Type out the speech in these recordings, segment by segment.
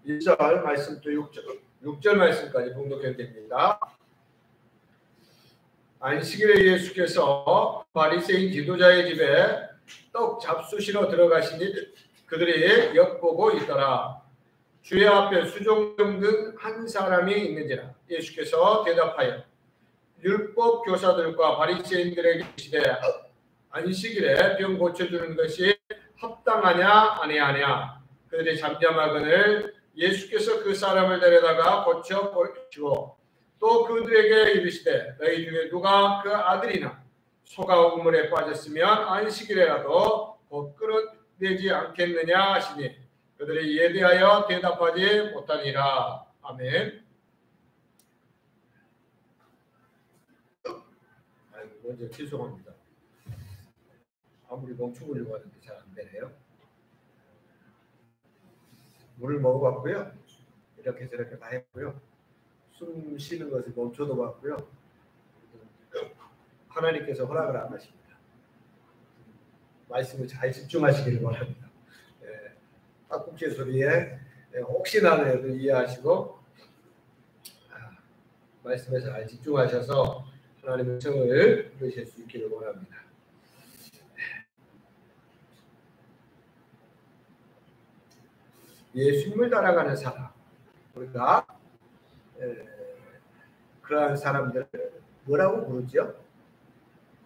1절 말씀 또 6절 말씀까지 봉독해도 됩니다. 안식일에 예수께서 바리새인 지도자의 집에 떡 잡수시러 들어가시니 그들이 엿보고 있더라. 주의 앞에 수종령 등 한 사람이 있는지라. 예수께서 대답하여 율법 교사들과 바리새인들에게 이르시되 안식일에 병 고쳐주는 것이 합당하냐 아니하냐. 그들이 잠잠하거늘 예수께서 그 사람을 데려다가 고쳐 고치고 또 그들에게 이르시되 너희 중에 누가 그 아들이나 소가 우물에 빠졌으면 안식일에라도 곧 끌어내지 않겠느냐 하시니 그들이 이에 대하여 대답하지 못하니라. 아멘. 먼저 죄송합니다. 아무리 멈춰보려고 하는데 잘 안 되네요. 물을 먹어봤고요. 이렇게 저렇게 다 했고요. 숨 쉬는 것을 멈춰도 봤고요. 하나님께서 허락을 안 하십니다. 말씀을 잘 집중하시기를 바랍니다. 닭국제 소리에 혹시나라도 이해하시고 말씀에 잘 집중하셔서 하나님의 성을 들으실 수 있기를 원합니다. 예수님을 따라가는 사람, 우리가 그러한 사람들을 뭐라고 부르죠?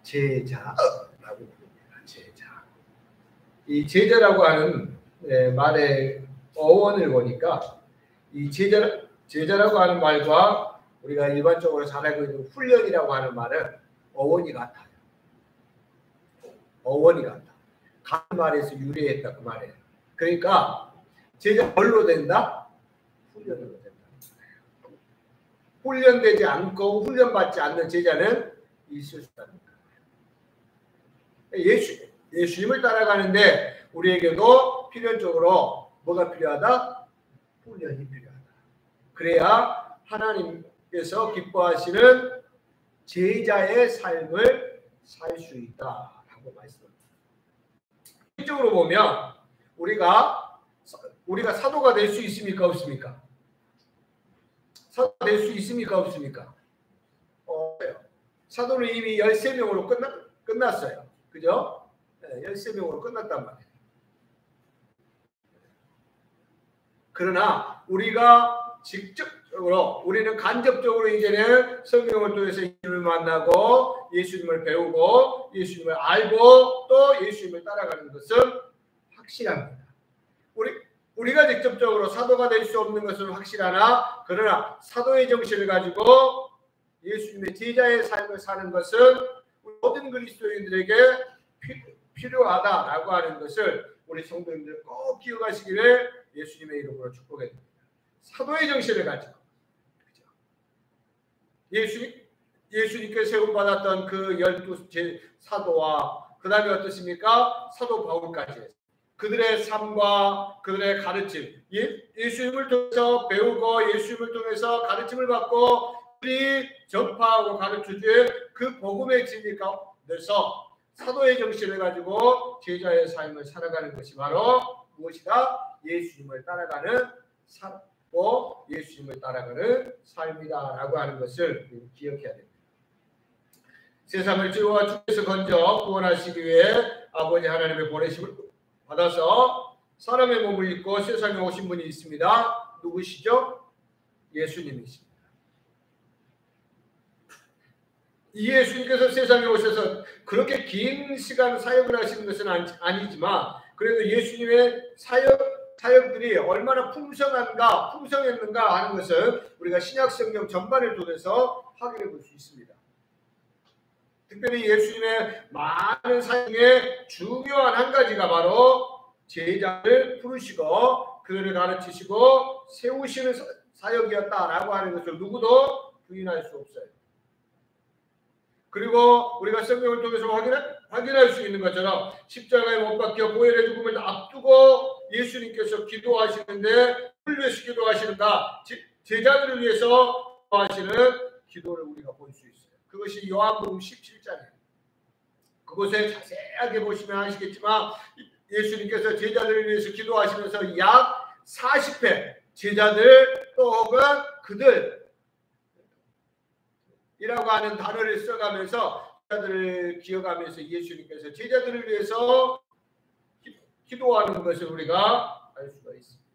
제자라고 부릅니다. 제자. 이 제자라고 하는 말의 어원을 보니까 이 제자라고 하는 말과 우리가 일반적으로 잘 알고 있는 훈련이라고 하는 말은 어원이 같아요. 어원이 같다. 같은 말에서 유래했다 그 말이에요. 그러니까 제자 뭘로 된다? 훈련으로 된다. 훈련되지 않고 훈련받지 않는 제자는 있을 수 없다. 예수님을 따라가는데 우리에게도 필연적으로 뭐가 필요하다? 훈련이 필요하다. 그래야 하나님께서 기뻐하시는 제자의 삶을 살 수 있다라고 말씀합니다. 실적으로 보면 우리가 사도가 될 수 있습니까? 없습니까? 사도가 될 수 있습니까? 없습니까? 사도는 이미 13명으로 끝났어요. 그죠? 13명으로 끝났단 말이에요. 그러나 우리가 직접적으로 우리는 간접적으로 이제는 성경을 통해서 예수님을 만나고 예수님을 배우고 예수님을 알고 또 예수님을 따라가는 것은 확실합니다. 우리가 직접적으로 사도가 될 수 없는 것은 확실하나 그러나 사도의 정신을 가지고 예수님의 제자의 삶을 사는 것은 모든 그리스도인들에게 필요하다라고 하는 것을 우리 성도님들 꼭 기억하시기를 예수님의 이름으로 축복해 드립니다. 사도의 정신을 가지고 예수님께서 세움받았던 그 12 사도와 그 다음에 어떻습니까? 사도 바울까지 그들의 삶과 그들의 가르침 예수님을 통해서 배우고 예수님을 통해서 가르침을 받고 그들이 전파하고 가르쳐줄 그 복음의 진리 가운데서 사도의 정신을 가지고 제자의 삶을 살아가는 것이 바로 무엇이다? 예수님을 따라가는 삶고 예수님을 따라가는 삶이다라고 하는 것을 기억해야 됩니다. 세상을 죄와 죽에서 건져 구원하시기 위해 아버지 하나님의 보내심을 받아서 사람의 몸을 입고 세상에 오신 분이 있습니다. 누구시죠? 예수님이십니다. 이 예수님께서 세상에 오셔서 그렇게 긴 시간 사역을 하시는 것은 아니지만 그래도 예수님의 사역들이 얼마나 풍성했는가 하는 것은 우리가 신약 성경 전반을 통해서 확인해 볼 수 있습니다. 특별히 예수님의 많은 사역 중에 중요한 한 가지가 바로 제자를 부르시고 그들을 가르치시고 세우시는 사역이었다라고 하는 것을 누구도 부인할 수 없어요. 그리고 우리가 성경을 통해서 확인할 수 있는 것처럼 십자가에 못 박혀 보혈의 죽음을 앞두고 예수님께서 기도하시는데 뭘 위해서 기도하시는가? 제자들을 위해서 기도하시는 기도를 우리가 볼 수 있어요. 그것이 요한복음 17장이에요. 그곳에 자세하게 보시면 아시겠지만 예수님께서 제자들을 위해서 기도하시면서 약 40회 제자들 또 혹은 그들이라고 하는 단어를 써가면서 제자들을 기억하면서 예수님께서 제자들을 위해서 기도하는 것을 우리가 알 수가 있습니다.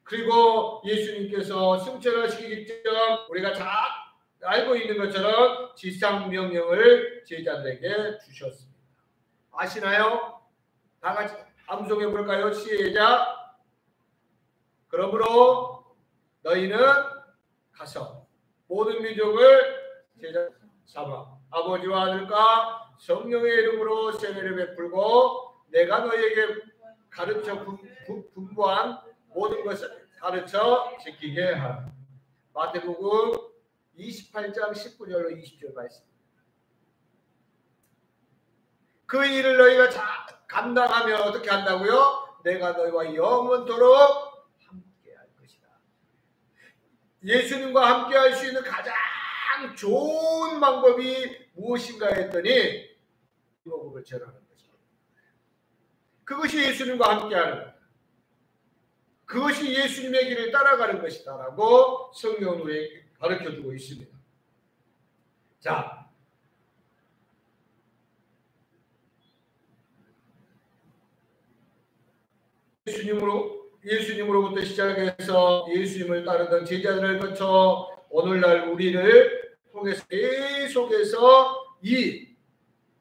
그리고 예수님께서 승천하시기 전 우리가 잘 알고 있는 것처럼 지상명령을 제자들에게 주셨습니다. 아시나요? 다 같이 암송해 볼까요? 시작. 그러므로 너희는 가서 모든 민족을 제자 삼아 아버지와 아들과 성령의 이름으로 세례를 베풀고 내가 너희에게 가르쳐 분부한 모든 것을 가르쳐 지키게 하라. 마태복음 28장 19절로 20절 말씀. 그 일을 너희가 잘 감당하면 어떻게 한다고요? 내가 너희와 영원토록 함께할 것이다. 예수님과 함께할 수 있는 가장 좋은 방법이 무엇인가 했더니 복음을 전하는 것입니다. 그것이 예수님과 함께하는 것. 그것이 예수님의 길을 따라가는 것이다라고 성경은 우리에게 가르쳐주고 있습니다. 자, 예수님으로부터 시작해서 예수님을 따르던 제자들을 거쳐 오늘날 우리를 통해서 계속해서 이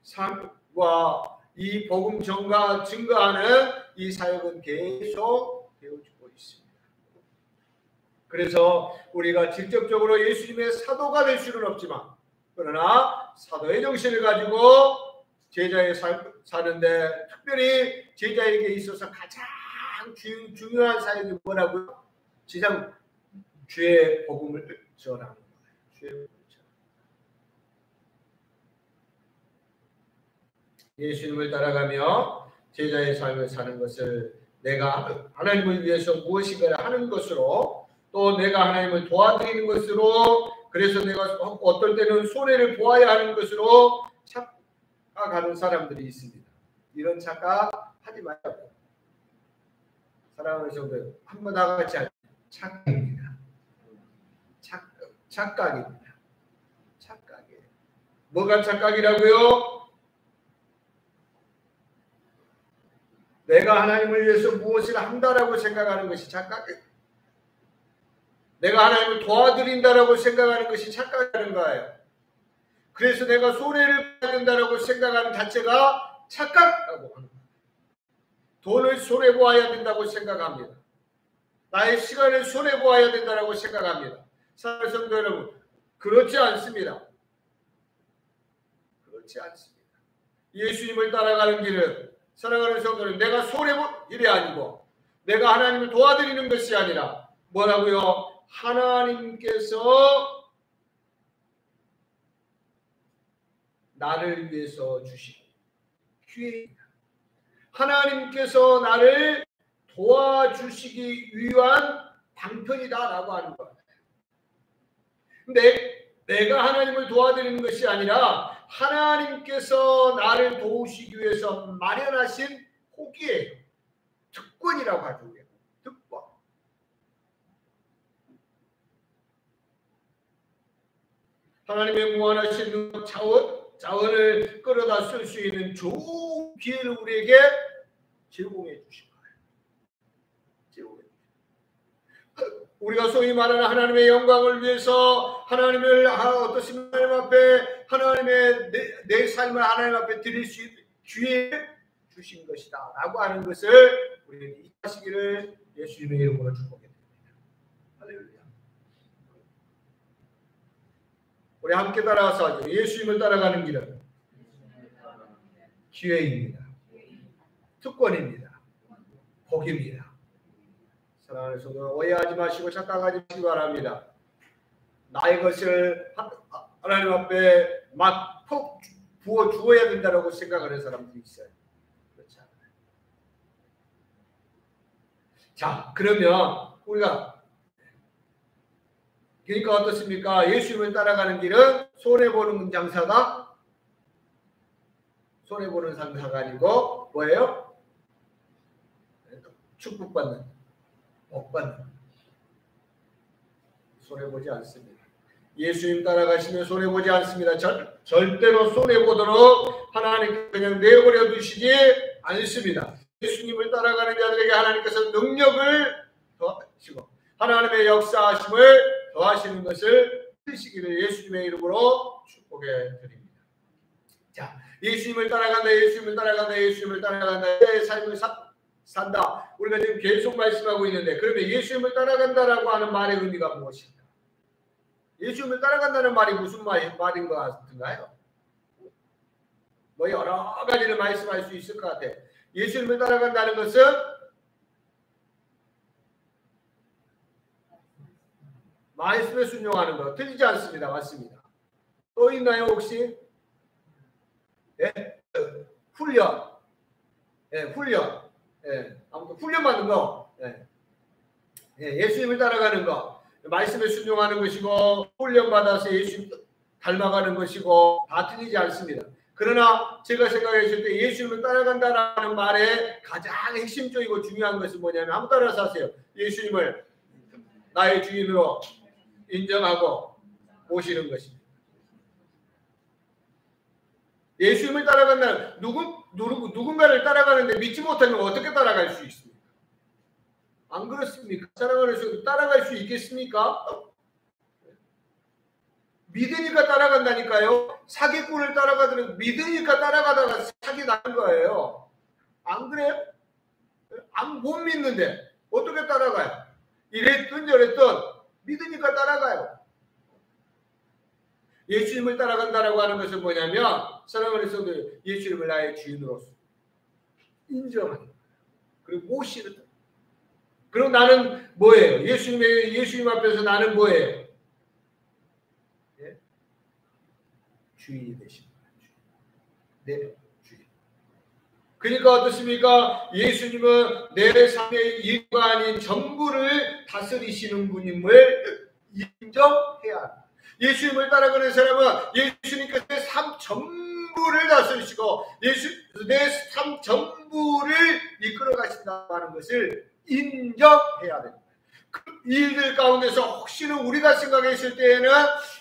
삶과 이 복음 증거하는 이 사역은 계속 되어지고 있습니다. 그래서 우리가 직접적으로 예수님의 사도가 될 수는 없지만 그러나 사도의 정신을 가지고 제자의 사는데 특별히 제자에게 있어서 가장 중요한 사역이 뭐라고요? 지상 주의 복음을 전하는 거예요. 주의 복음을 전하는 거예요. 예수님을 따라가며 제자의 삶을 사는 것을 내가 하나님을 위해서 무엇인가를 하는 것으로 또 내가 하나님을 도와드리는 것으로 그래서 내가 어떨 때는 손해를 보아야 하는 것으로 착각하는 사람들이 있습니다. 이런 착각 하지 말라고. 사랑하는 성도 한번 다 같이 착각입니다. 착각입니다. 착각이에요. 뭐가 착각이라고요? 내가 하나님을 위해서 무엇을 한다라고 생각하는 것이 착각이에요. 내가 하나님을 도와드린다라고 생각하는 것이 착각하는 거예요. 그래서 내가 손해를 봐야 된다라고 생각하는 자체가 착각이라고 하는 거예요. 돈을 손해보아야 된다고 생각합니다. 나의 시간을 손해보아야 된다고 생각합니다. 사랑하는 성도 여러분, 그렇지 않습니다. 그렇지 않습니다. 예수님을 따라가는 길은 사랑하는 성도는 내가 손해볼 일이 아니고 내가 하나님을 도와드리는 것이 아니라 뭐라고요? 하나님께서 나를 위해서 주신 기회입니다. 하나님께서 나를 도와주시기 위한 방편이다라고 하는 거예요. 근데 내가 하나님을 도와드리는 것이 아니라 하나님께서 나를 도우시기 위해서 마련하신 호기예요. 특권이라고 하죠. 특권. 하나님의 무한하신 능력 자원을 끌어다 쓸 수 있는 좋은 기회를 우리에게 제공해 주신 거예요. 우리가 소위 말하는 하나님의 영광을 위해서 하나님을 어떻습니까? 하나님 앞에 하나님의 내 삶을 하나님 앞에 드릴 수 있는 기회를 주신 것이다 라고 하는 것을 우리에게 이해하시기를 예수님의 이름으로 축복합니다. 할렐루야. 우리 함께 따라서 예수님을 따라가는 길은 기회입니다. 특권입니다. 복입니다. 사랑하는 성도 오해하지 마시고 착각하지 마시기 바랍니다. 나의 것을 하나님 앞에 막 푹 부어 주어야 된다고 생각하는 사람들이 있어요. 그렇지 않아요. 자, 그러면 우리가 그러니까 어떻습니까? 예수님을 따라가는 길은 손해보는 장사다? 손해보는 장사가 아니고 뭐예요? 축복받는, 복받는. 손해보지 않습니다. 예수님 따라가시면 손해보지 않습니다. 절대로 손해보도록 하나님 그냥 내버려 두시지 않습니다. 예수님을 따라가는 자들에게 하나님께서 능력을 더하시고 하나님의 역사하심을 더하시는 것을 드시기를 예수님의 이름으로 축복해 드립니다. 자, 예수님을 따라간다, 예수님을 따라간다, 예수님을 따라간다. 내 삶을 산다. 우리가 지금 계속 말씀하고 있는데, 그러면 예수님을 따라간다라고 하는 말의 의미가 무엇일까? 예수님을 따라간다는 말이 무슨 말인 것 같은가요? 뭐 여러 가지를 말씀할 수 있을 것 같아요. 예수님을 따라간다는 것은 말씀에 순종하는 것. 틀리지 않습니다. 맞습니다. 또 있나요 혹시? 네? 훈련. 네, 훈련. 네, 아무튼 훈련 받는 거. 네. 네, 예수님을 따라가는 거. 말씀에 순종하는 것이고 훈련 받아서 예수님 닮아가는 것이고 다 틀리지 않습니다. 그러나 제가 생각했을 때 예수님을 따라간다라는 말의 가장 핵심적이고 중요한 것은 뭐냐면 한번 따라서 하세요. 예수님을 나의 주인으로 인정하고 모시는 것입니다. 예수님을 따라간다는 누군가를 따라가는데 믿지 못하면 어떻게 따라갈 수 있습니까? 안 그렇습니까? 따라갈 수 있겠습니까? 믿으니까 따라간다니까요. 사기꾼을 따라가더라도 믿으니까 따라가다가 사기 나는 거예요. 안 그래요? 못 믿는데 어떻게 따라가요? 이랬든 저랬든 믿으니까 따라가요. 예수님을 따라간다라고 하는 것은 뭐냐면 사랑하는 성도들 예수님을 나의 주인으로서 인정하는 거예요. 그리고 모시는 거예요. 그럼 나는 뭐예요? 예수님 앞에서 나는 뭐예요? 예? 주인이 되신 거예요. 내 주인. 그러니까 어떻습니까? 예수님은 내 삶의 일과 아닌 전부를 다스리시는 분임을 인정해야 합니다. 예수님을 따라가는 사람은 예수님께서 내 삶 전부를 다스리시고 내 삶 전부를 이끌어 가신다는 것을 인정해야 됩니다. 그 일들 가운데서 혹시나 우리가 생각했을 때에는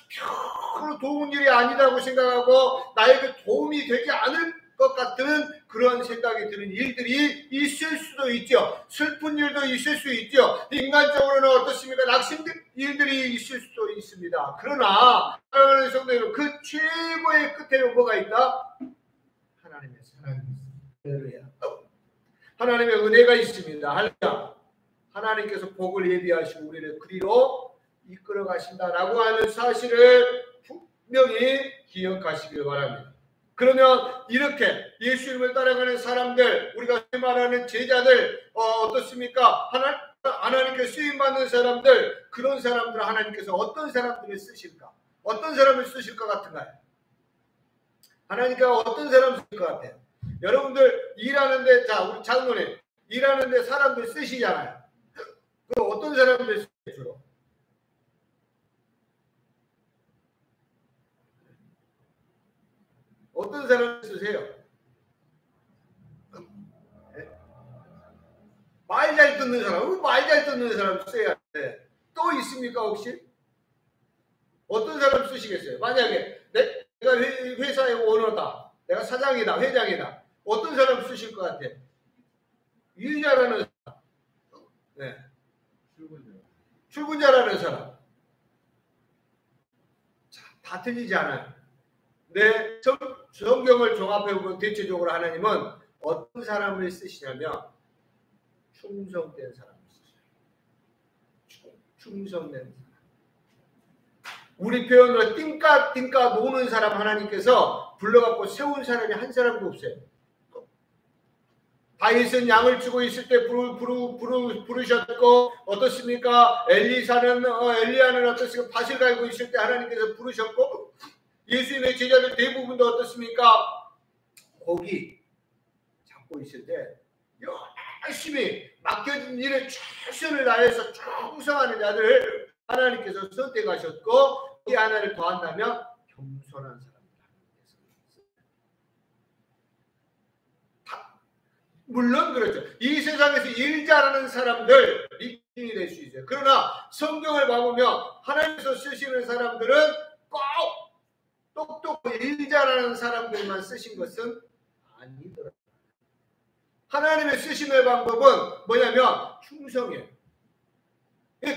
별로 좋은 일이 아니라고 생각하고 나에게 도움이 되지 않을 것 같은 그런 생각이 드는 일들이 있을 수도 있죠. 슬픈 일도 있을 수 있죠. 인간적으로는 어떻습니까? 낙심된 일들이 있을 수도 있습니다. 그러나 사랑하는 성도 여러분, 그 최고의 끝에는 뭐가 있다? 하나님의 사랑이 있습니다. 하나님의 은혜가 있습니다. 할렐루야. 하나님께서 복을 예비하시고 우리를 그리로 이끌어 가신다라고 하는 사실을 분명히 기억하시길 바랍니다. 그러면 이렇게 예수님을 따라가는 사람들, 우리가 말하는 제자들 어떻습니까? 하나님께 쓰임받는 사람들, 그런 사람들 하나님께서 어떤 사람들을 쓰실까? 어떤 사람을 쓰실 것 같은가요? 하나님께서 어떤 사람을 쓰실 것 같아요? 여러분들 일하는데, 자 우리 장로님 일하는데 사람들 쓰시잖아요. 그럼 어떤 사람들 쓰세요 주로? 어떤 사람을 쓰세요? 말 잘 듣는 사람, 말 잘 듣는 사람 써야 돼. 또 있습니까 혹시? 어떤 사람 쓰시겠어요? 만약에 내가 회사의 오너다, 내가 사장이다, 회장이다, 어떤 사람 쓰실 것 같아? 일 잘하는 사람, 네. 출근자라는 사람. 자, 다 틀리지 않아요. 네, 성경을 종합해보면 대체적으로 하나님은 어떤 사람을 쓰시냐면 충성된 사람을 쓰셔요. 충성된 사람. 우리 표현으로 띵까 노는 사람 하나님께서 불러갖고 세운 사람이 한 사람도 없어요. 다윗은 양을 치고 있을 때 부르셨고 어떻습니까? 엘리야는 어떻습니까? 밭을 갈고 있을 때 하나님께서 부르셨고 예수님의 제자들 대부분도 어떻습니까? 고기 잡고 있을 때 열심히 맡겨진 일에 최선을 다해서 충성하는 자들을 하나님께서 선택하셨고 이 하나를 더한다면 겸손한 사람들. 물론 그렇죠. 이 세상에서 일 잘하는 사람들 리딩이 될 수 있어요. 그러나 성경을 봐보면 하나님께서 쓰시는 사람들은 꼭 똑똑하고 일 잘하는 사람들만 쓰신 것은 아니더라고요. 하나님의 쓰심의 방법은 뭐냐면 충성이에요.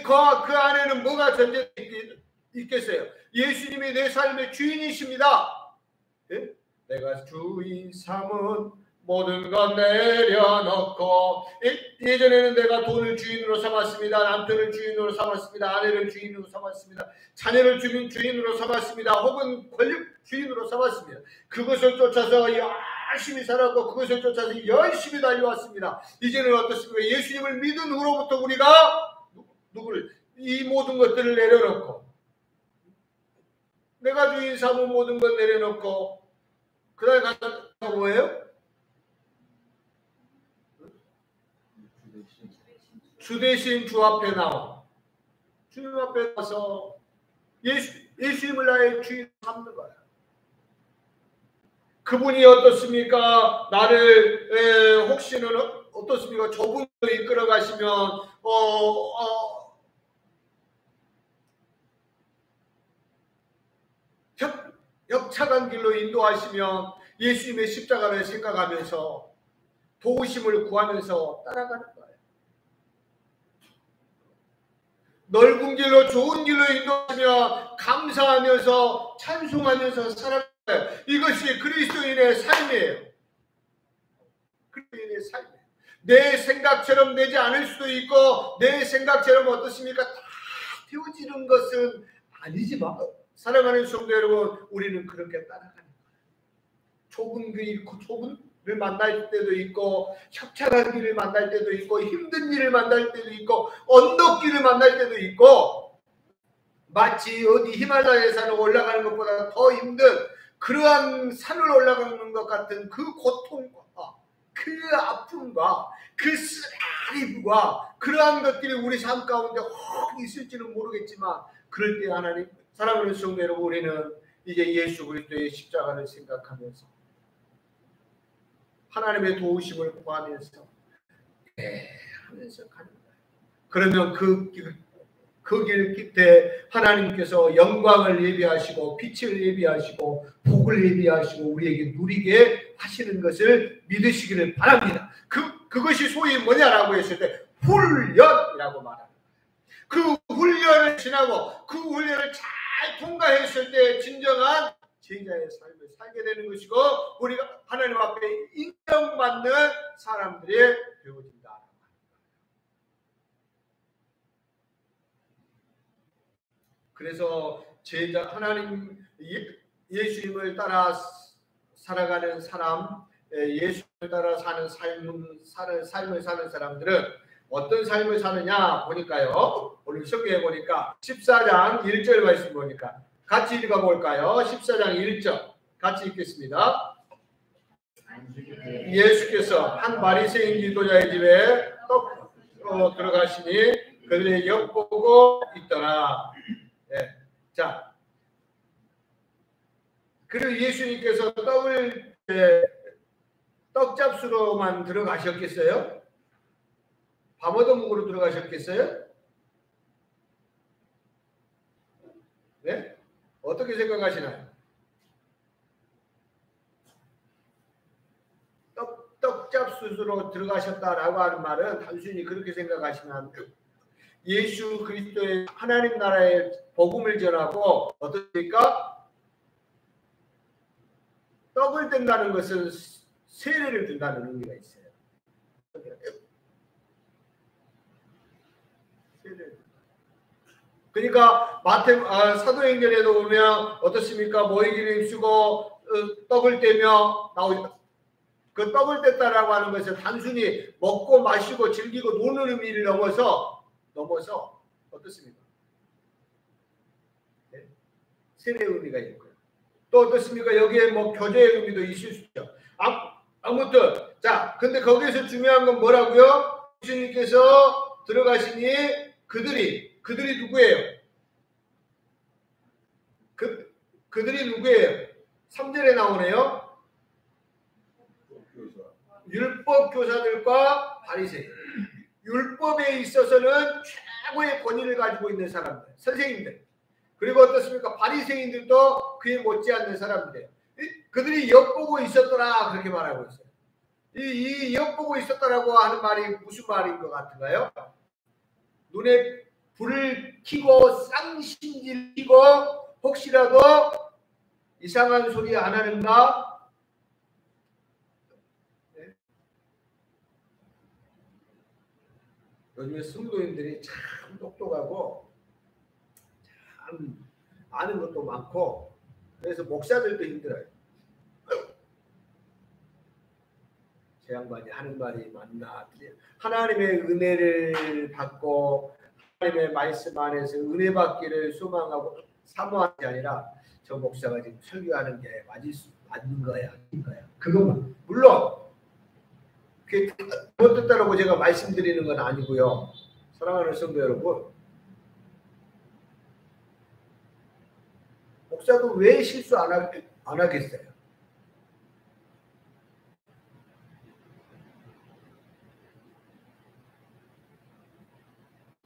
그 안에는 뭐가 전제되어 있겠어요? 예수님이 내 삶의 주인이십니다. 네? 내가 주인 삼은 모든 것 내려놓고, 예전에는 내가 돈을 주인으로 삼았습니다. 남편을 주인으로 삼았습니다. 아내를 주인으로 삼았습니다. 자녀를 주인으로 삼았습니다. 혹은 권력 주인으로 삼았습니다. 그것을 쫓아서 열심히 살았고 그것을 쫓아서 열심히 달려왔습니다. 이제는 어떻습니까? 예수님을 믿은 후로부터 우리가 누구를 이 모든 것들을 내려놓고, 내가 주인 삼은 모든 것 내려놓고, 그 다음에 가서 뭐예요? 주 대신 주 앞에 나와. 주님 앞에 가서 예수님을 나의 주인 삼는 거야. 그분이 어떻습니까? 나를 혹시는 어떻습니까? 좁은 길로 이끌어 가시면 협착한 길로 인도하시면 예수님의 십자가를 생각하면서 도우심을 구하면서 따라가는 거예요. 넓은 길로 좋은 길로 인도하시면 감사하면서 찬송하면서 살아가는 거예요. 이것이 그리스도인의 삶이에요. 그리스도인의 삶이에요. 내 생각처럼 되지 않을 수도 있고 내 생각처럼 어떻습니까? 다 되어지는 것은 아니지만 사랑하는 성도 여러분, 우리는 그렇게 따라가는 거예요. 좁은 길을 만날 때도 있고 협착한 길을 만날 때도 있고 힘든 일을 만날 때도 있고 언덕길을 만날 때도 있고, 마치 어디 히말라야 산을 올라가는 것보다 더 힘든 그러한 산을 올라가는 것 같은 그 고통과 그 아픔과 그 쓰라림과 그러한 것들이 우리 삶 가운데 혹 있을지는 모르겠지만, 그럴 때 하나님, 사랑하는 성도 여러분, 우리는 이제 예수 그리스도의 십자가를 생각하면서 하나님의 도우심을 구하면서 하면서 가는 거예요. 그러면 그 길 끝에 하나님께서 영광을 예비하시고 빛을 예비하시고 복을 예비하시고 우리에게 누리게 하시는 것을 믿으시기를 바랍니다. 그것이 소위 뭐냐라고 했을 때 훈련이라고 말합니다. 그 훈련을 지나고 그 훈련을 잘 통과했을 때 진정한 제자의 삶을 살게 되는 것이고 우리가 하나님 앞에 인정받는 사람들이 되어진다. 그래서 제자 하나님 예수님을 따라 살아가는 사람, 예수님을 따라 사는 삶을 사는 사람들은 어떤 삶을 사느냐 보니까요. 오늘 성경에 보니까 14장 1절 말씀 보니까 같이 읽어볼까요? 14장 1절 같이 읽겠습니다. 예수께서 한 바리새인 지도자의 집에 들어가시니 그들의 엿보고 있더라. 네. 자, 그리고 예수님께서 떡잡수로만 들어가셨겠어요? 밥 얻어먹으러 들어가셨겠어요? 네? 어떻게 생각하시나요? 떡잡수로 들어가셨다라고 하는 말은 단순히 그렇게 생각하시면 안 돼요. 예수 그리스도의 하나님 나라의 복음을 전하고 어떻습니까? 떡을 댄다는 것은 세례를 준다는 의미가 있어요. 그러니까 사도행전에도 보면 어떻습니까? 모이기를 힘쓰고 떡을 떼며 나오죠. 그 떡을 뗐다라고 하는 것은 단순히 먹고 마시고 즐기고 노는 의미를 넘어서 어떻습니까? 네? 세례 의미가 있고요. 또 어떻습니까? 여기에 뭐 교제의 의미도 있을 수 있죠. 아무튼 자, 근데 거기에서 중요한 건 뭐라고요? 예수님께서 들어가시니 그들이 누구예요? 그들이 누구예요? 3절에 나오네요. 율법 교사들과 바리새인. 율법에 있어서는 최고의 권위를 가지고 있는 사람들, 선생님들. 그리고 어떻습니까? 바리새인들도 그에 못지않는 사람들. 그들이 엿보고 있었더라 그렇게 말하고 있어요. 이 엿보고 있었다라고 하는 말이 무슨 말인 것 같은가요? 눈에 불을 켜고 쌍심지를 켜고 혹시라도 이상한 소리 안 하는가? 네? 요즘에 성도인들이 참 똑똑하고 참 아는 것도 많고 그래서 목사들도 힘들어요. 제 양반이 하는 말이 맞나? 하나님의 은혜를 받고 하나님의 말씀 안에서 은혜 받기를 소망하고 사모하는 게 아니라 저 목사가 지금 설교하는 게 맞는 거야. 그것만. 물론 그게 잘못됐다고 제가 말씀드리는 건 아니고요. 사랑하는 성도 여러분, 목사도 왜 실수 안 하겠어요?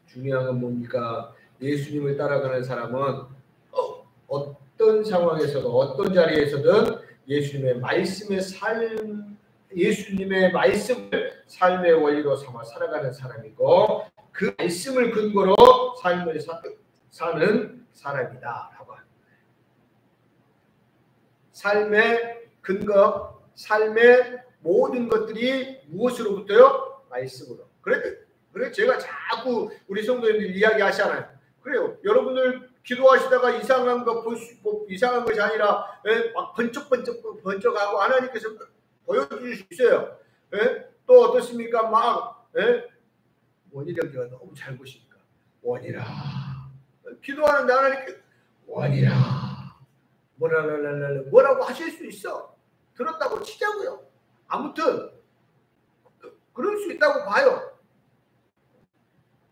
중요한 건 뭡니까? 예수님을 따라가는 사람은 어떤 상황에서도 어떤 자리에서든 예수님의 말씀을 삶의 원리로 삼아 살아가는 사람이고 그 말씀을 근거로 삶을 사는 사람이다라고 합니다. 삶의 근거, 삶의 모든 것들이 무엇으로부터요? 말씀으로. 그래 제가 자꾸 우리 성도님들 이야기하시잖아요. 그래요. 여러분들 기도하시다가 이상한 거 볼 수 있고 이상한 것이 아니라 막 번쩍하고 하나님께서 보여주실 수 있어요. 또 어떻습니까? 막 원이력기가 너무 잘 보시니까 원이라 기도하는데 하나님께 원이라 뭐라고 하실 수 있어. 들었다고 치자고요. 아무튼 그럴 수 있다고 봐요.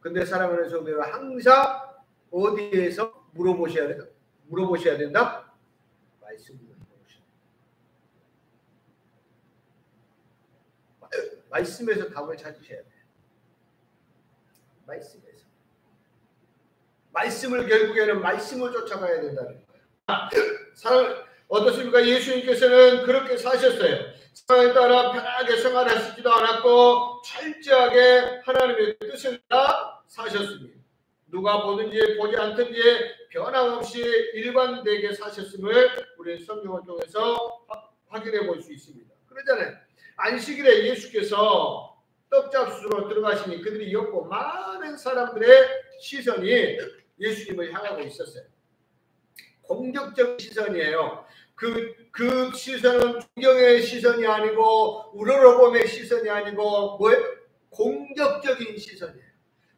근데 사랑하는 성도는 항상 어디에서 물어보셔야 된다? 말씀으로 물어보셔야 된다. 말씀에서 답을 찾으셔야 돼요. 말씀에서. 말씀을 결국에는 말씀을 쫓아가야 된다는 거예요. 어떻습니까? 예수님께서는 그렇게 사셨어요. 상황에 따라 편하게 생활하시지도 않았고 철저하게 하나님의 뜻을 따라 사셨습니다. 누가 보든지 보지 않든지 변함없이 일관되게 사셨음을 우리 성경을 통해서 확인해 볼 수 있습니다. 그러잖아요. 안식일에 예수께서 떡잡수로 들어가시니 그들이 엿고 많은 사람들의 시선이 예수님을 향하고 있었어요. 공격적 시선이에요. 그 시선은 존경의 시선이 아니고 우러러봄의 시선이 아니고 뭐예요? 공격적인 시선이에요.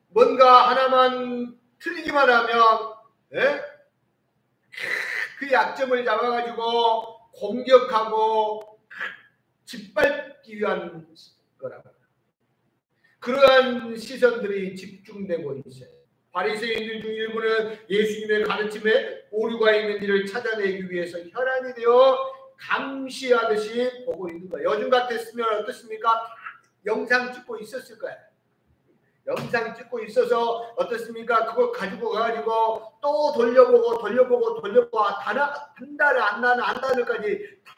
뭔가 하나만 틀리기만 하면 그 약점을 잡아가지고 공격하고 짓밟기 위한 거라고. 그러한 시선들이 집중되고 있어요. 바리새인들 중 일부는 예수님의 가르침에 오류가 있는 일을 찾아내기 위해서 혈안이 되어 감시하듯이 보고 있는 거예요. 요즘 같았으면 어떻습니까? 영상 찍고 있었을 거예요. 영상 찍고 있어서 어떻습니까? 그거 가지고 가가지고 또 돌려보고 한 단어까지 다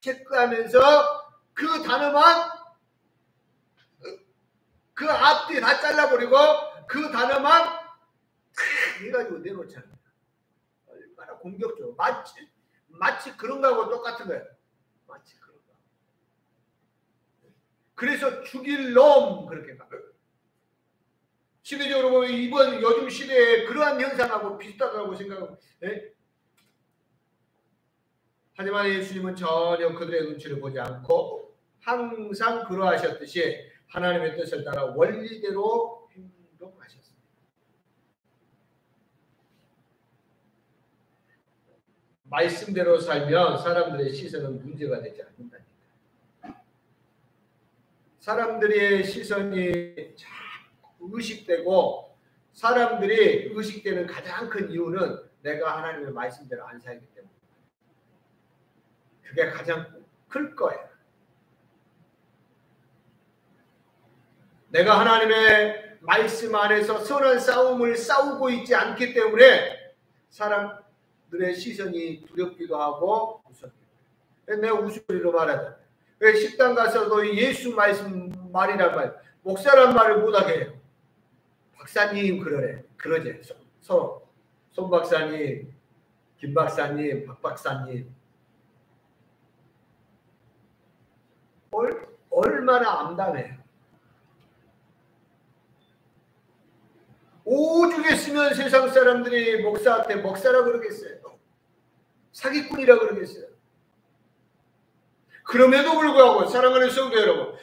체크하면서 그 단어만 그 앞뒤 다 잘라버리고 그 단어만 해가지고 내놓잖아요. 얼마나 공격적으로 마치 그런 거하고 똑같은 거예요. 마치 그런 거. 그래서 죽일 놈 그렇게 가요. 시대적으로 보면 요즘 시대에 그러한 현상하고 비슷하다고 생각하고 하지만 예수님은 전혀 그들의 눈치를 보지 않고 항상 그러하셨듯이 하나님의 뜻을 따라 원리대로 행동하셨습니다. 말씀대로 살면 사람들의 시선은 문제가 되지 않는다니까. 사람들의 시선이 의식되고 사람들이 의식되는 가장 큰 이유는 내가 하나님의 말씀대로 안 살기 때문에 그게 가장 클 거예요. 내가 하나님의 말씀 안에서 선한 싸움을 싸우고 있지 않기 때문에 사람들의 시선이 두렵기도 하고 무섭기도 해요. 내가 우스갯소리로 말하자. 왜 식당 가서도 예수 말씀 말이란 말, 목사란 말을 못하게 해요. 박사님 그러지 서로. 손 박사님, 김 박사님, 박 박사님. 얼마나 암담해요. 오죽했으면 세상 사람들이 목사한테 목사라 그러겠어요. 사기꾼이라 그러겠어요. 그럼에도 불구하고 사랑하는 성도 여러분,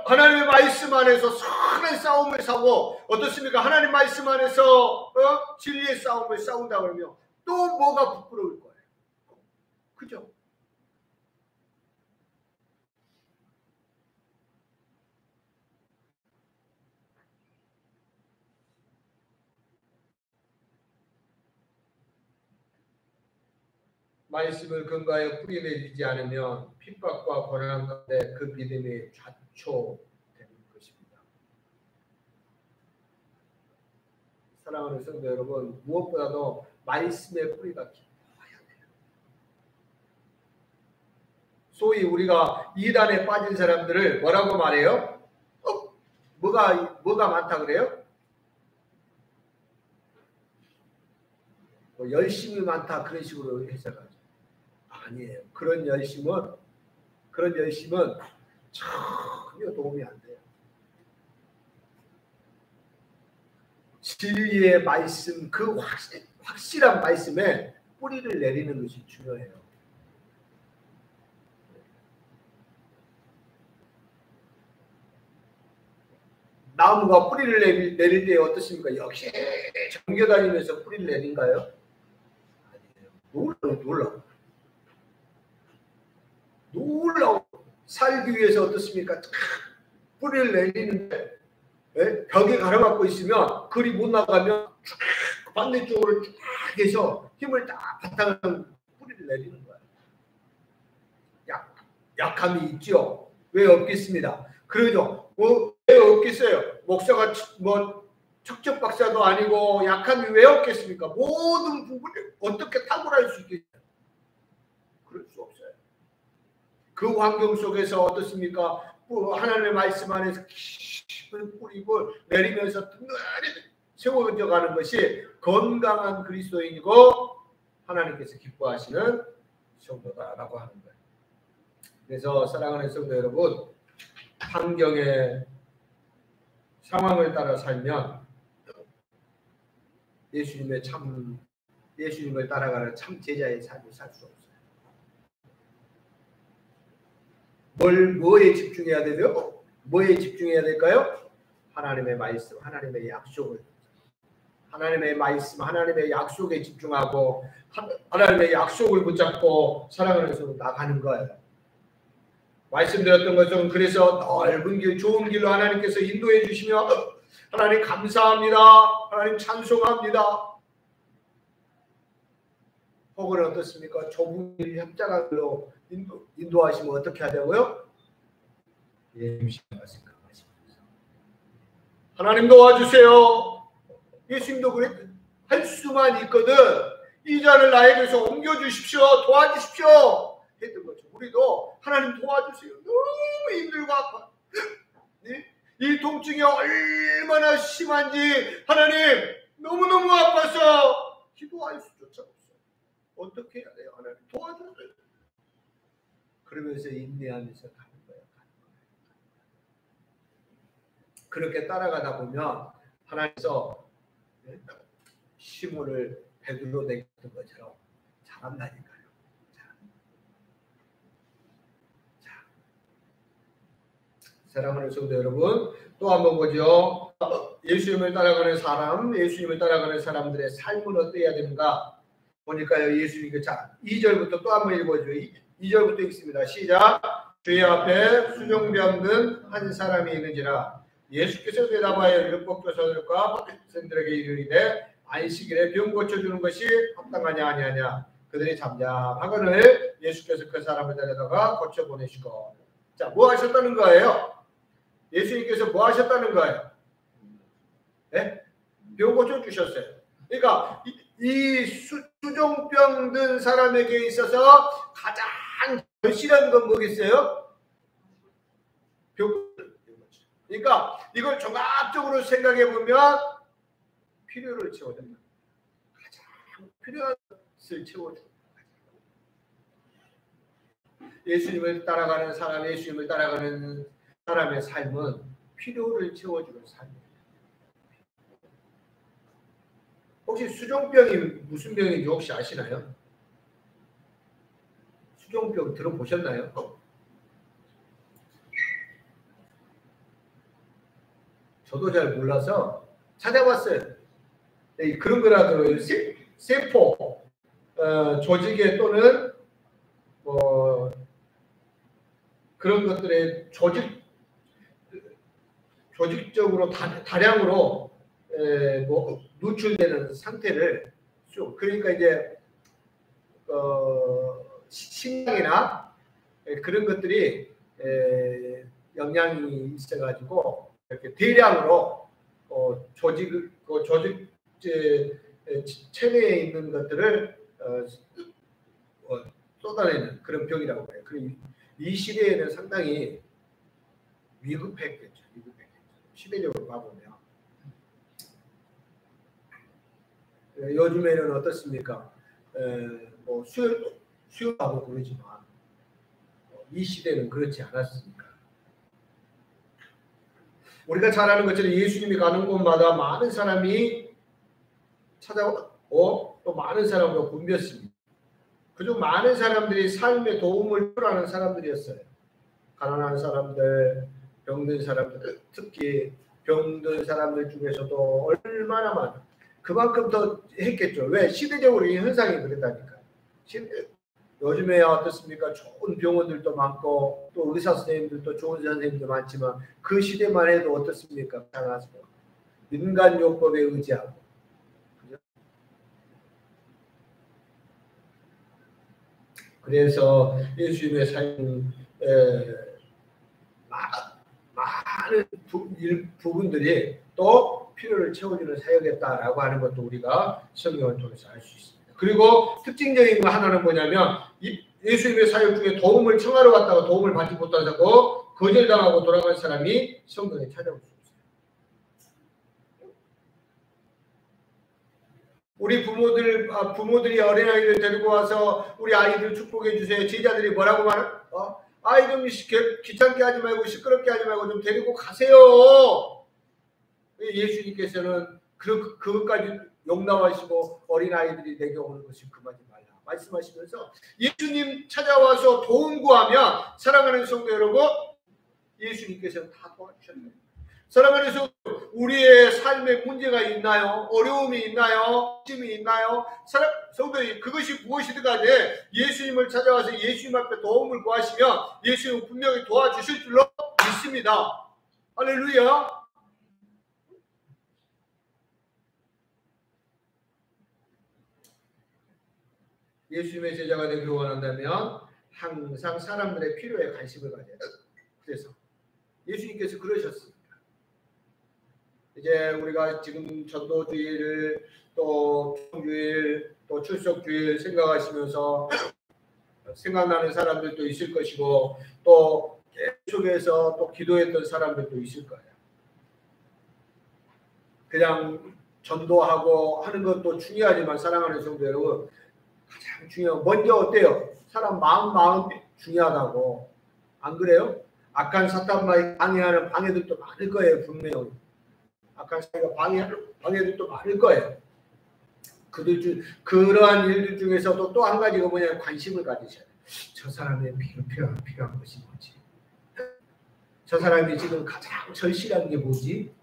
하나님의 말씀 안에서 선한 싸움을 싸고 어떻습니까? 하나님 말씀 안에서 진리의 싸움을 싸운다 그러면 또 뭐가 부끄러울 거예요. 그죠? 말씀을 근거하여 뿌리 내리지 않으면 핍박과 고난 가운데 그 믿음이 좌초되는 것입니다. 사랑하는 성도 여러분, 무엇보다도 말씀의 뿌리가 깊어야 돼요. 소위 우리가 이단에 빠진 사람들을 뭐라고 말해요? 뭐가 많다 그래요? 열심이 많다 그런 식으로 해석하죠. 아니에요. 그런 열심은 전혀 도움이 안 돼요. 진리의 말씀, 그 확실한 말씀에 뿌리를 내리는 것이 중요해요. 나무가 뿌리를 내릴 때 어떻습니까? 역시 정겨 다니면서 뿌리를 내린가요? 아니에요. 놀라워. 살기 위해서 어떻습니까? 뿌리를 내리는데 벽에 가로막고 있으면 그리 못 나가면 쭉 반대쪽으로 쭉 해서 힘을 딱 바탕을 뿌리를 내리는 거예요. 약함이 있죠. 왜 없겠습니다. 그러죠. 왜 없겠어요? 목사가 척척 박사도 아니고 약함이 왜 없겠습니까? 모든 부분을 어떻게 탁월할 수 있겠어요? 그럴 수 없어요. 그 환경 속에서 어떻습니까? 하나님의 말씀 안에서 깊은 뿌리를 내리면서 든든히 세워져 가는 것이 건강한 그리스도인이고 하나님께서 기뻐하시는 성도다라고 하는 거예요. 그래서 사랑하는 성도 여러분, 환경의 상황을 따라 살면 예수님을 따라가는 참 제자의 삶을 살 수 없어요. 뭐에 집중해야 되죠? 뭐에 집중해야 될까요? 하나님의 말씀, 하나님의 약속을, 하나님의 말씀, 하나님의 약속에 집중하고 하나님의 약속을 붙잡고 사랑하는 속으로 나가는 거예요. 말씀드렸던 것처럼 그래서 넓은 길, 좋은 길로 하나님께서 인도해 주시며 하나님 감사합니다. 하나님 찬송합니다. 혹은 어떻습니까? 좁은 길, 협착한 길로 인도하시면 어떻게 하자고요? 하나님 도와주세요. 예수님도 그래 할 수만 있거든 이 잔을 나에게서 옮겨주십시오. 도와주십시오. 했던 거죠. 우리도 하나님 도와주세요. 너무 힘들고 아파. 이 통증이 얼마나 심한지 하나님 너무너무 아파서 기도할 수조차 없어요. 어떻게 해야 돼요? 하나님 도와주세요. 그러면서 인내하면서 가는 거예요. 그렇게 따라가다 보면 하나님께서 시몬을 베드로 내었던 것처럼 잘한다니까요. 사랑하는 성도 여러분, 또 한번 보죠. 예수님을 따라가는 사람, 예수님을 따라가는 사람들의 삶은 어때야 되는가? 보니까요, 예수님이 2절부터 또 한번 읽어줘. 2절부터 읽습니다. 시작. 주의 앞에 수종비 없는 한 사람이 있는지라. 예수께서 대답하여 율법교사들과 바리새인들에게 이르시되 안식일에 병 고쳐주는 것이 합당하냐 아니하냐. 그들이 잠잠하거늘 예수께서 그 사람을 데려다가 고쳐 보내시고. 자, 뭐 하셨다는 거예요? 예수님께서 뭐 하셨다는 거예요? 네? 병 고쳐주셨어요. 그러니까 이 수종병 든 사람에게 있어서 가장 절실한 건 뭐겠어요? 병. 그러니까 이걸 종합적으로 생각해 보면 필요를 채워준다. 가장 필요한 것을 채워준다. 예수님을 따라가는 사람, 예수님을 따라가는 사람의 삶은 필요를 채워주는 삶이에요. 혹시 수종병이 무슨 병인지 혹시 아시나요? 수종병 들어보셨나요? 저도 잘 몰라서 찾아봤어요. 그런 거라도 세포 조직에 또는 그런 것들의 조직적으로 다량으로 노출되는 상태를 그러니까 이제 식량이나 그런 것들이 영향이 있어가지고 이렇게 대량으로 조직 체내에 있는 것들을 쏟아내는 그런 병이라고 해요. 이 시대에는 상당히 위급했겠죠. 시대적으로 봐보면 요즘에는 어떻습니까? 수요하고 그러지만 이 시대는 그렇지 않았습니까? 우리가 잘 아는 것처럼 예수님이 가는 곳마다 많은 사람이 찾아오고 또 많은 사람으로 붐볐습니다. 그중 많은 사람들이 삶에 도움을 필요하는 사람들이었어요. 가난한 사람들, 병든 사람들, 특히 병든 사람들 중에서도 얼마나 많아. 그만큼 더 했겠죠. 왜? 시대적으로 이 현상이 그랬다니까. 요즘에 어떻습니까? 좋은 병원들도 많고 또 의사 선생님들도 좋은 선생님도 많지만 그 시대만 해도 어떻습니까? 민간요법에 의지하고 그래서 예수님의 삶 많은 부분들이 또 필요를 채워주는 사역이었다라고 하는 것도 우리가 성경을 통해서 알 수 있습니다. 그리고 특징적인 거 하나는 뭐냐면 예수님의 사역 중에 도움을 청하러 갔다가 도움을 받지 못하고 거절당하고 돌아간 사람이 성경에 찾아올 수 있어요. 우리 부모들이 어린아이들 데리고 와서 우리 아이들 축복해 주세요. 제자들이 뭐라고 말해? 아이 좀 귀찮게 하지 말고 시끄럽게 하지 말고 좀 데리고 가세요. 예수님께서는 그것까지 용납하시고 어린아이들이 내게 오는 것이 금하지 말라 말씀하시면서 예수님 찾아와서 도움 구하면 사랑하는 성도 여러분 예수님께서는 다 도와주셨네요. 사랑하는 성도 우리의 삶에 문제가 있나요? 어려움이 있나요? 힘이 있나요? 성도님 그것이 무엇이든 간에 예수님을 찾아와서 예수님 앞에 도움을 구하시면 예수님은 분명히 도와주실 줄로 믿습니다. 할렐루야. 예수님의 제자가 되기를 원한다면 항상 사람들의 필요에 관심을 가져야 돼요. 그래서 예수님께서 그러셨습니다. 이제 우리가 지금 전도주일 또 주일 또 출석주일 생각하시면서 생각나는 사람들도 있을 것이고 또 계속해서 또 기도했던 사람들도 있을 거예요. 그냥 전도하고 하는 것도 중요하지만 사랑하는 성도 여러분 가장 중요한 먼저 어때요? 사람 마음이 중요하다고 안 그래요? 악한 사탄마이 방해하는 방해들도 많을 거예요. 분명히 악한 사탄이 방해하는 방해들도 많을 거예요. 그러한 일들 중에서도 또 한 가지가 뭐냐면 관심을 가지셔야 돼요. 저 사람의 필요한 것이 뭐지? 저 사람이 지금 가장 절실한 게 뭐지?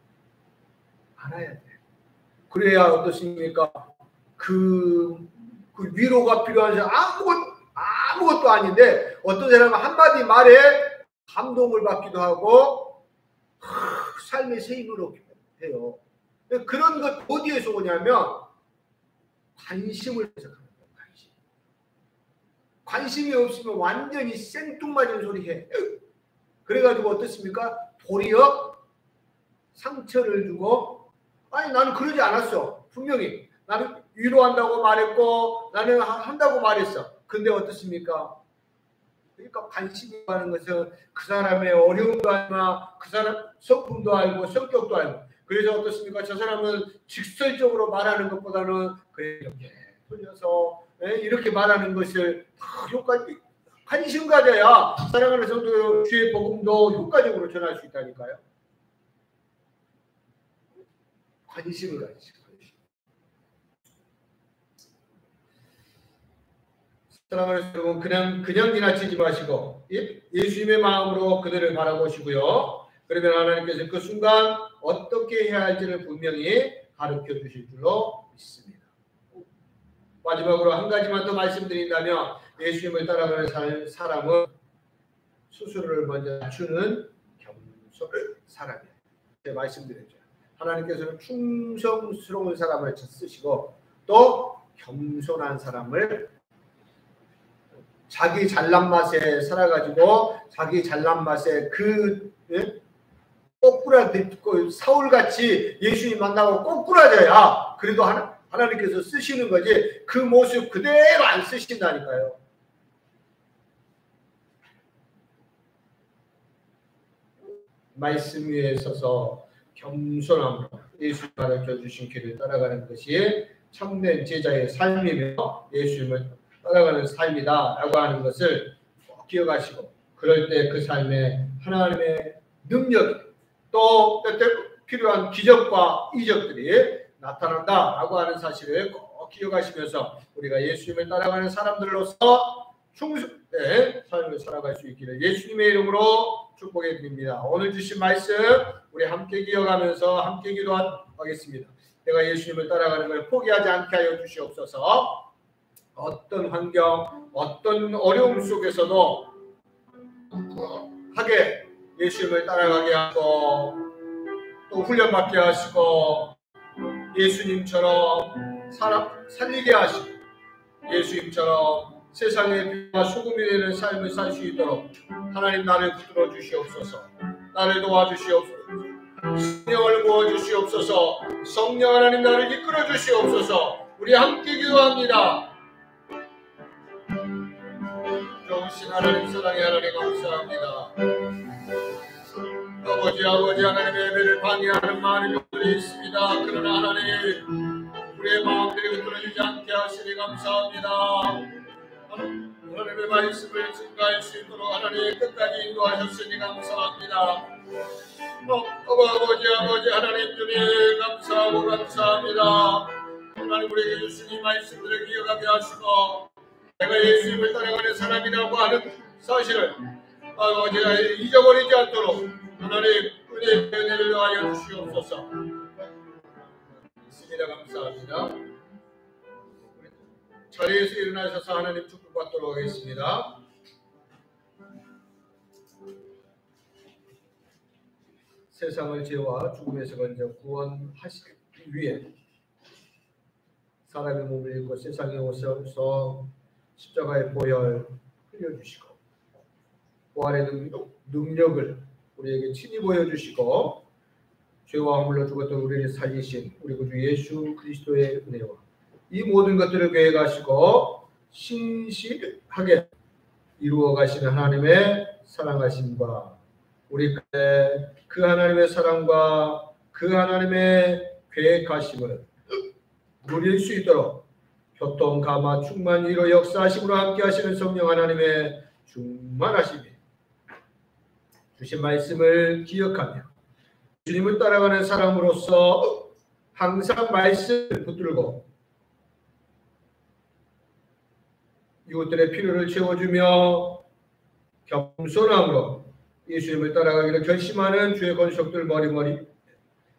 알아야 돼. 그래야 어떻습니까? 그 위로가 필요한 사람 아무것도 아닌데 어떤 사람은 한마디 말에 감동을 받기도 하고 삶의 세임을 얻기도 해요. 그런 것 어디에서 오냐면 관심을 해서 가는 거예요. 관심이 없으면 완전히 생뚱맞은 소리 해. 그래가지고 어떻습니까? 도리어 상처를 주고, 아니 나는 그러지 않았어. 분명히 나는 위로한다고 말했고 나는 한다고 말했어. 근데 어떻습니까? 그러니까 관심이 가는 것은 그 사람의 어려움도 알고 그 사람 성품도 알고 성격도 알고, 그래서 어떻습니까? 저 사람은 직설적으로 말하는 것보다는 그래 이렇게 돌려서 이렇게 말하는 것을 효과적으로 관심 가져야 사랑하는 성도 주의 복음도 효과적으로 전할 수 있다니까요. 관심을 가지시고. 사랑하는 여러분, 그냥 지나치지 마시고 예수님의 마음으로 그들을 바라보시고요. 그러면 하나님께서 그 순간 어떻게 해야 할지를 분명히 가르쳐 주실 줄로 믿습니다. 마지막으로 한 가지만 더 말씀드린다면, 예수님을 따라가는 사람은 스스로를 먼저 낮추는 겸손한 사람이에요. 제가 말씀드렸죠. 하나님께서는 충성스러운 사람을 쓰시고 또 겸손한 사람을, 자기 잘난 맛에 살아가지고 자기 잘난 맛에 꼬꾸라듣고 사울같이 예수님 만나고 꼬꾸라져야 그래도 하나님께서 쓰시는 거지, 그 모습 그대로 안 쓰신다니까요. 말씀 위에 서서 겸손함으로 예수님 가르쳐 주신 길을 따라가는 것이 참된 제자의 삶이며 예수님을 따라가는 삶이다 라고 하는 것을 기억하시고, 그럴 때 그 삶에 하나님의 능력이 또 때때 필요한 기적과 이적들이 나타난다 라고 하는 사실을 꼭 기억하시면서 우리가 예수님을 따라가는 사람들로서 충성된 삶을 살아갈 수 있기를 예수님의 이름으로 축복해 드립니다. 오늘 주신 말씀 우리 함께 기억하면서 함께 기도하겠습니다. 내가 예수님을 따라가는 걸 포기하지 않게 하여 주시옵소서. 어떤 환경, 어떤 어려움 속에서도 하게 예수님을 따라가게 하고 또 훈련받게 하시고 예수님처럼 사람 살리게 하시고 예수님처럼 세상의 빛과 소금이 되는 삶을 살 수 있도록 하나님 나를 붙들어 주시옵소서. 나를 도와주시옵소서. 성령을 부어주시옵소서. 성령 하나님 나를 이끌어 주시옵소서. 우리 함께 기도합니다. 좋으신 하나님, 사랑의 하나님 감사합니다. 아버지 하나님의 예배를 방해하는 많은 종들이 있습니다. 그러나 하나님 우리의 마음들이 흔들리지 않게 하시니 감사합니다. 하나님의 말씀을 증거할 수 있도록 하나님 끝까지 인도하셨으니 감사합니다. 아버지 하나님 주님 감사합니다. 하나님 우리에게 주신 이 말씀들을 기억하게 하시고 내가 예수님을 따라가는 사람이라고 하는 사실을 아버지가 잊어버리지 않도록 하나님 은혜를 더하여 주시옵소서. 있습니다. 감사합니다. 자리에서 일어나셔서 하나님 축복받도록 하겠습니다. 세상을 죄와 죽음에서 건져 구원하시기 위해 사람의 몸을 입고 세상에 오셔서 십자가의 보혈 흘려주시고 부활의 능력을 우리에게 친히 보여주시고 죄와 허물로 죽었던 우리를 살리신 우리 구주 예수 그리스도의 은혜와 이 모든 것들을 계획하시고 신실하게 이루어 가시는 하나님의 사랑하심과 우리 그 하나님의 사랑과 그 하나님의 계획하심을 누릴 수 있도록 교통, 감화, 충만, 위로, 역사하심으로 함께 하시는 성령 하나님의 충만하심이 주신 말씀을 기억하며 주님을 따라가는 사람으로서 항상 말씀을 붙들고 이웃들의 필요를 채워주며 겸손함으로 예수님을 따라가기를 결심하는 주의 권속들 머리머리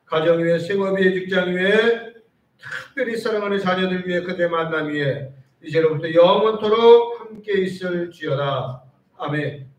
가정 위에 생업 위에 직장 위에 특별히 사랑하는 자녀들 위해 그대 만남 위에 이제로부터 영원토록 함께 있을지어다. 아멘.